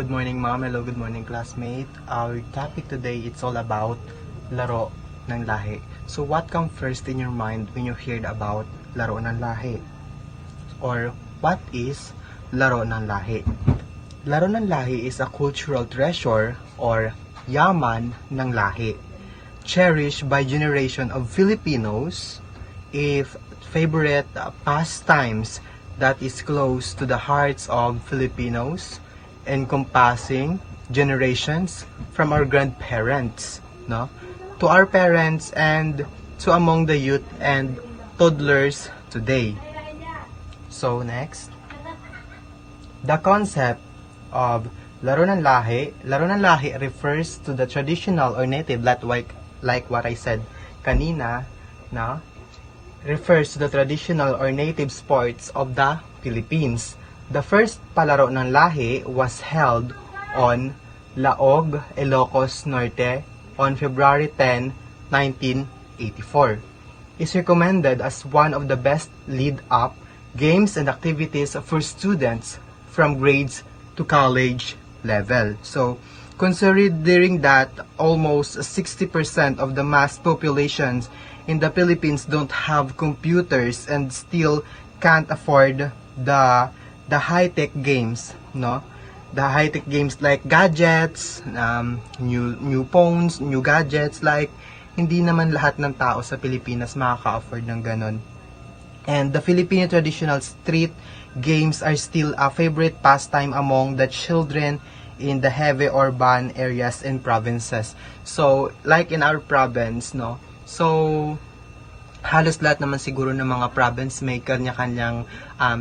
good morning ma'am. Hello, good morning classmate. Our topic today, it's all about laro ng lahi. So what comes first in your mind when you heard about laro ng lahi? Or what is laro ng lahi? Laro ng lahi is a cultural treasure or yaman ng lahi, cherished by generation of Filipinos, if favorite pastimes that is close to the hearts of Filipinos, encompassing generations from our grandparents, no, to our parents and to among the youth and toddlers today. So next, the concept of laro ng lahi refers to the traditional or native, like what I said kanina, na refers to the traditional or native sports of the Philippines. The first palaro ng lahi was held on Laog, Ilocos Norte on February 10, 1984. It's recommended as one of the best lead-up games and activities for students from grades to college level. So, considering that almost 60% of the mass populations in the Philippines don't have computers and still can't afford the high-tech games, no? The high-tech games like gadgets, new phones, new gadgets, like hindi naman lahat ng tao sa Pilipinas makaka-afford ng ganon. And the Filipino traditional street games are still a favorite pastime among the children in the heavy urban areas and provinces. So, like in our province, no? So, halos lahat naman siguro ng mga province may kanya-kanyang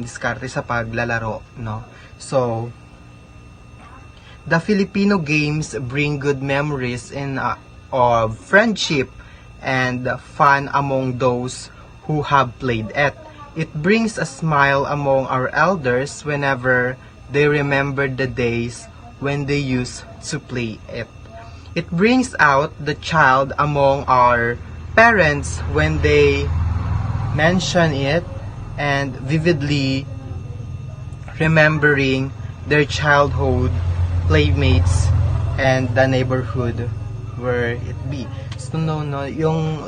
diskarte sa paglalaro, no? So, the Filipino games bring good memories of friendship and fun among those who have played it. It brings a smile among our elders whenever they remember the days when they used to play it. It brings out the child among our parents when they mention it and vividly remembering their childhood playmates and the neighborhood where it be. So yung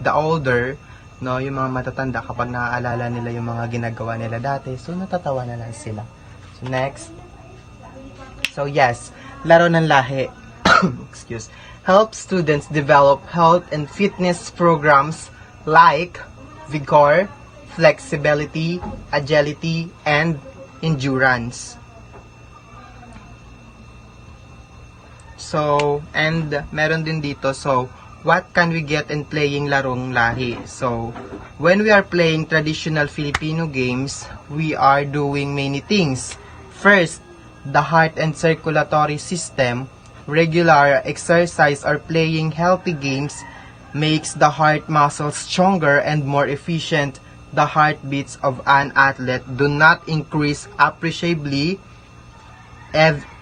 the older, no, yung mga matatanda, kapag naaalala nila yung mga ginagawa nila dati, so natatawa na lang sila. So next. So yes, laro ng lahi help students develop health and fitness programs like vigor, flexibility, agility, and endurance. So, and meron din dito, so what can we get in playing larong lahi? So, when we are playing traditional Filipino games, we are doing many things. First, the heart and circulatory system. Regular exercise or playing healthy games makes the heart muscles stronger and more efficient. The heartbeats of an athlete do not increase appreciably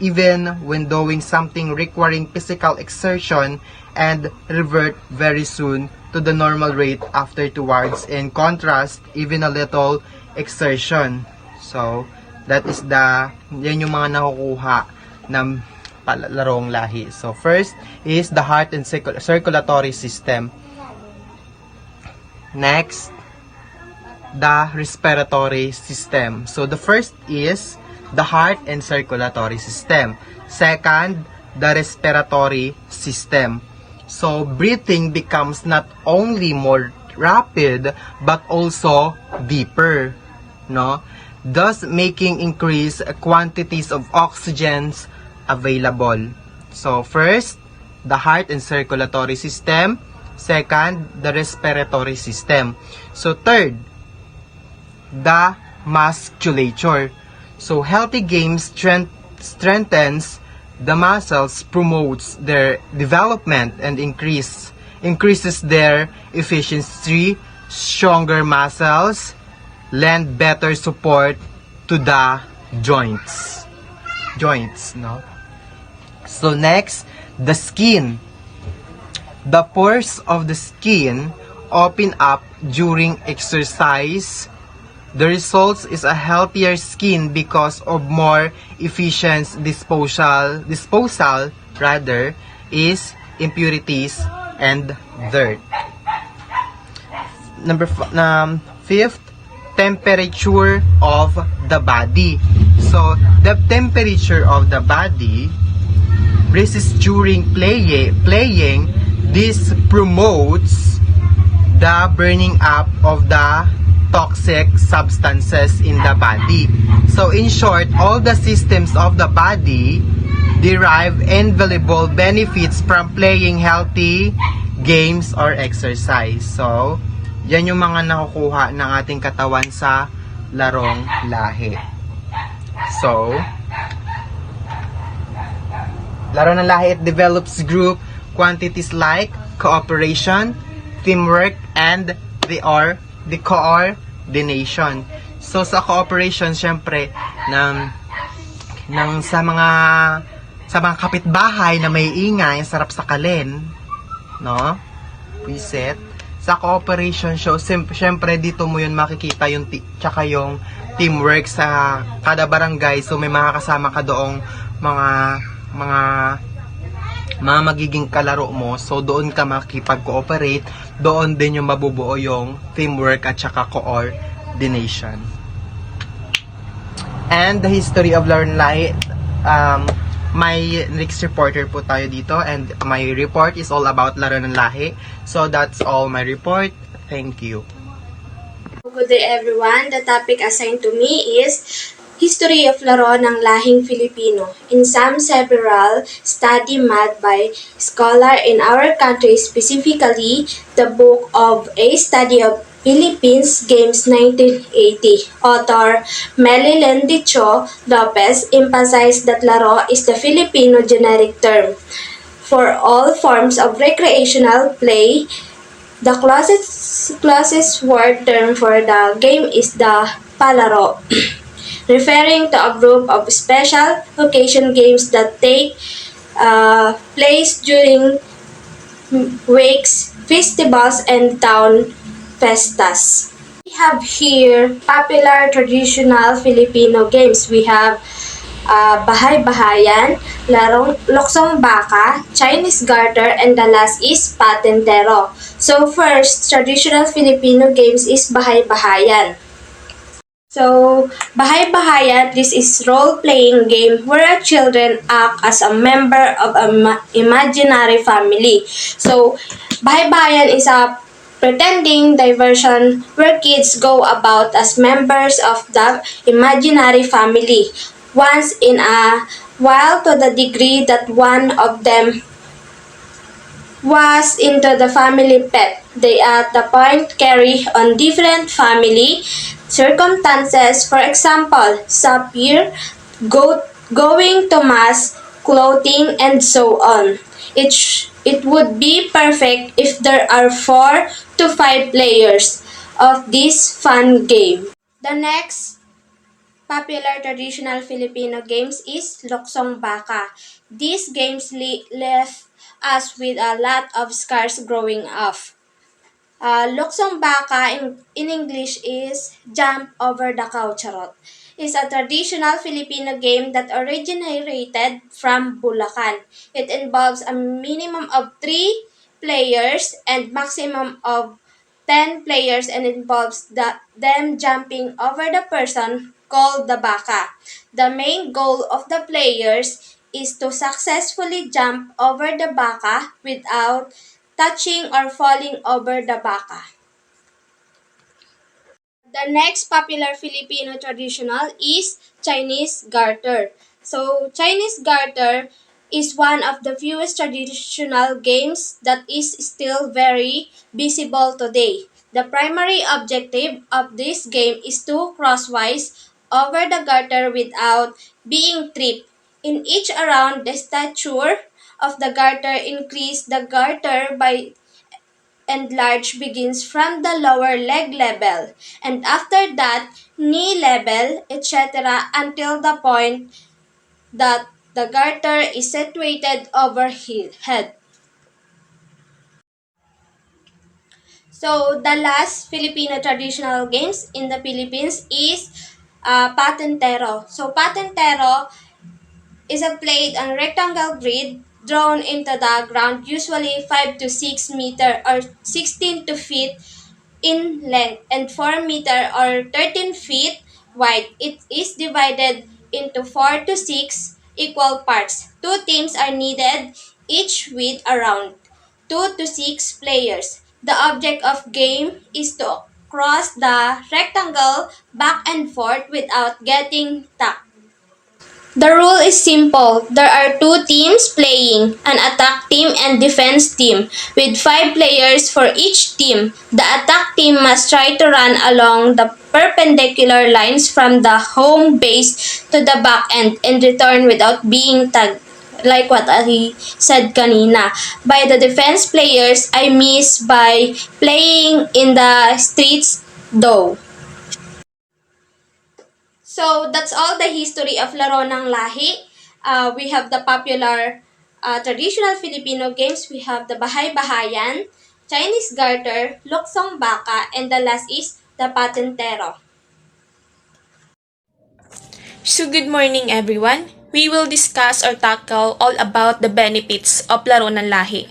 even when doing something requiring physical exertion and revert very soon to the normal rate afterwards. In contrast, even a little exertion. So, that is yan yung mga nakukuha ng larong lahi. So, first is the heart and circulatory system. Next, the respiratory system. So, the first is the heart and circulatory system. Second, the respiratory system. So, breathing becomes not only more rapid, but also deeper, no? Thus, making increased quantities of oxygens available. So, first, the heart and circulatory system. Second, the respiratory system. So, third, the musculature. So, healthy games strengthens the muscles, promotes their development, and increases their efficiency. Stronger muscles lend better support to the joints, no? So next, the skin. The pores of the skin open up during exercise The result is a healthier skin because of more efficient disposal rather is impurities and dirt. Fifth, temperature of the body. So the temperature of the body raises during playing. This promotes the burning up of the toxic substances in the body. So in short, all the systems of the body derive invaluable benefits from playing healthy games or exercise. So, yan yung mga nakukuha ng ating katawan sa larong lahi. So, laro ng lahi, it develops group quantities like cooperation, teamwork, and the coordination. So sa cooperation, syempre, sa mga kapitbahay na may ingay, sarap sakalin, no? Reset. Sa cooperation show, syempre dito mo yun makikita yung tsaka yung teamwork sa kada barangay. So may makakasama ka doong mga magiging kalaro mo. So doon ka makikipag-cooperate, doon din yung mabubuo yung teamwork at saka coordination. And the history of laro ng lahi, my next reporter po tayo dito, and my report is all about laro ng lahi. So that's all my report. Thank you. Good day everyone. The topic assigned to me is History of Laro ng Lahing Filipino. In some several study made by scholar in our country, specifically the book of A Study of Philippines Games 1980. Author Melilyn Dicho Lopez emphasized that laro is the Filipino generic term for all forms of recreational play. The closest word term for the game is the palaro, referring to a group of special occasion games that take place during wakes, festivals, and town festas. We have here popular traditional Filipino games. We have bahay-bahayan, larong luksong baka, Chinese garter, and the last is patentero. So first, traditional Filipino games is bahay-bahayan. So, bahay-bahayan, this is role-playing game where children act as a member of an imaginary family. So, bahay-bahayan is a pretending diversion where kids go about as members of the imaginary family once in a while, to the degree that one of them was into the family pet. They at the point carry on different family circumstances. For example, sapir, going to mass, clothing, and so on. It would be perfect if there are 4 to 5 players of this fun game. The next popular traditional Filipino games is Luksong Baka. These games left us with a lot of scars growing up. Luksong Baka in English is Jump Over the Coucharot. Is a traditional Filipino game that originated from Bulacan. It involves a minimum of 3 players and maximum of 10 players, and involves them jumping over the person called the baka. The main goal of the players is to successfully jump over the baka without touching or falling over the baka. The next popular Filipino traditional is Chinese garter. So, Chinese garter is one of the fewest traditional games that is still very visible today. The primary objective of this game is to crosswise over the garter without being tripped. In each round, the stature of the garter increase the garter by and large begins from the lower leg level, and after that, knee level, etc., until the point that the garter is situated over head. So the last Filipino traditional games in the Philippines is patentero. So patentero is a played on rectangle grid drawn into the ground, usually 5 to 6 meter or 16 to feet in length and 4 meter or 13 feet wide. It is divided into 4 to 6 equal parts. Two teams are needed, each with around 2 to 6 players. The object of game is to cross the rectangle back and forth without getting tapped. The rule is simple. There are two teams playing, an attack team and defense team, with 5 players for each team. The attack team must try to run along the perpendicular lines from the home base to the back end and return without being tagged. Like what I said kanina. By the defense players, I miss by playing in the streets though. So that's all the history of Laro ng Lahi. We have the popular traditional Filipino games. We have the Bahay-Bahayan, Chinese Garter, Luksong Baka, and the last is the Patentero. So good morning everyone. We will discuss or tackle all about the benefits of laro ng lahi.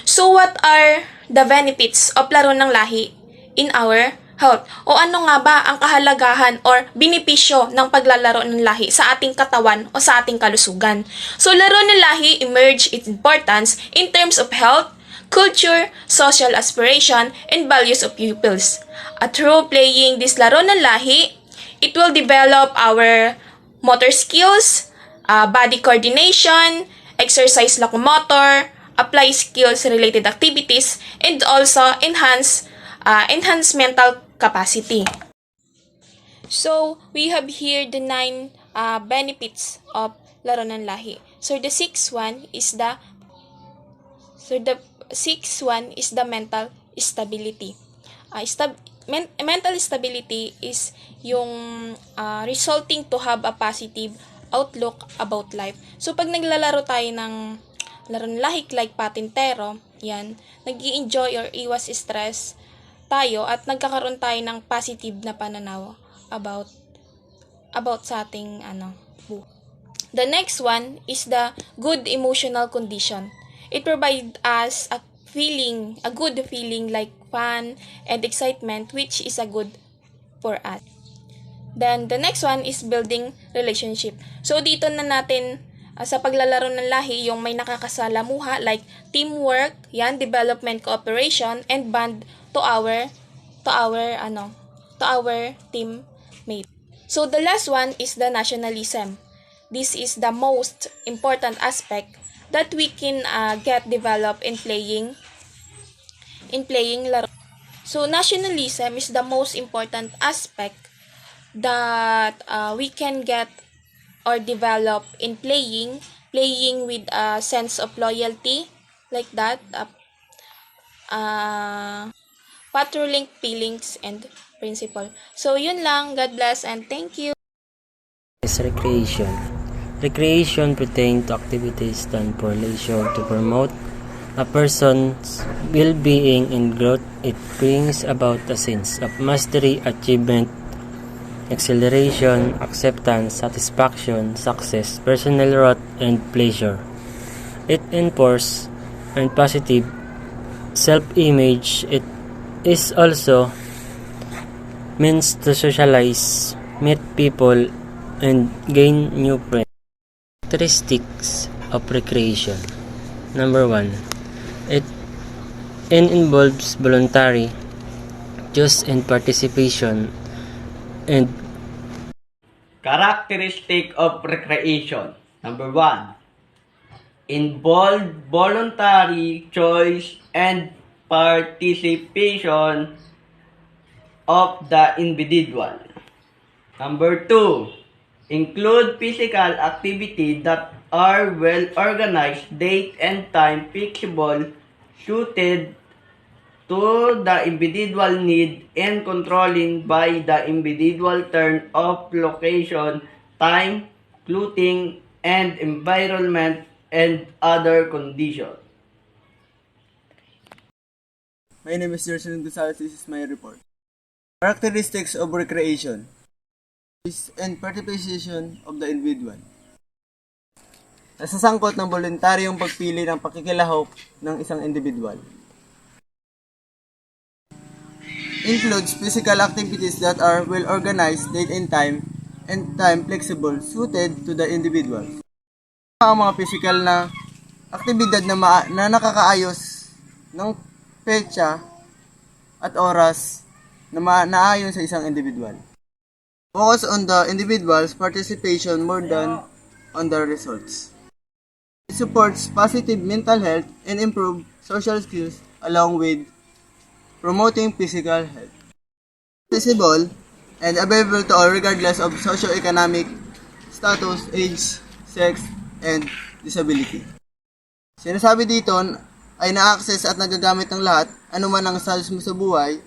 So what are the benefits of laro ng lahi in our health? O ano nga ba ang kahalagahan or benepisyo ng paglalaro ng lahi sa ating katawan o sa ating kalusugan? So laro ng lahi emerge its importance in terms of health, culture, social aspiration, and values of pupils. Through playing this laro ng lahi, it will develop our motor skills, body coordination, exercise locomotor, apply skills-related activities, and also enhance mental capacity. So, we have here the 9 benefits of laro ng lahi. So, the sixth one is the mental stability. Mental stability is yung resulting to have a positive outlook about life. So, pag naglalaro tayo ng laro ng lahik like patintero, yan, nag-i-enjoy or iwas stress tayo at nagkakaroon tayo ng positive na pananaw about sa ating buhay. The next one is the good emotional condition. It provides us a good feeling like fun and excitement, which is a good for us. Then, the next one is building relationship. So, dito na natin sa paglalaro ng lahi, yung may nakakasalamuha like teamwork, yan, development, cooperation, and bond to our teammate. So, the last one is the nationalism. This is the most important aspect that we can get developed in playing laro. So, nationalism is the most important aspect that we can get or develop in playing with a sense of loyalty, like that, patrolling feelings and principle. So, yun lang. God bless and thank you. Is recreation. Recreation pertains to activities done for leisure to promote a person's well-being and growth. It brings about a sense of mastery, achievement, exhilaration, acceptance, satisfaction, success, personal growth, and pleasure. It enforces and positive self-image. It is also means to socialize, meet people, and gain new friends. Characteristics of recreation. Number 1. It involves voluntary choice and participation and Characteristic of recreation. Number 1. Involve voluntary choice and participation of the individual. Number 2. Include physical activity that are well organized, date and time flexible, suited to the individual need and controlling by the individual turn of location, time, clothing, and environment and other conditions. My name is Jerson Gonzalez. This is my report. Characteristics of recreation is and participation of the individual. Nasasangkot ng voluntaryong pagpili ng pakikilahok ng isang individual. Includes physical activities that are well organized, date and time flexible, suited to the individual. Ang mga physical na aktibidad na nakakaayos ng petsa at oras na naayon sa isang individual. Focus on the individual's participation more than on the results. It supports positive mental health and improve social skills along with promoting physical health. Accessible and available to all regardless of socioeconomic status, age, sex, and disability. Sinasabi dito ay na-access at nagagamit ng lahat, anuman ang status mo sa buhay,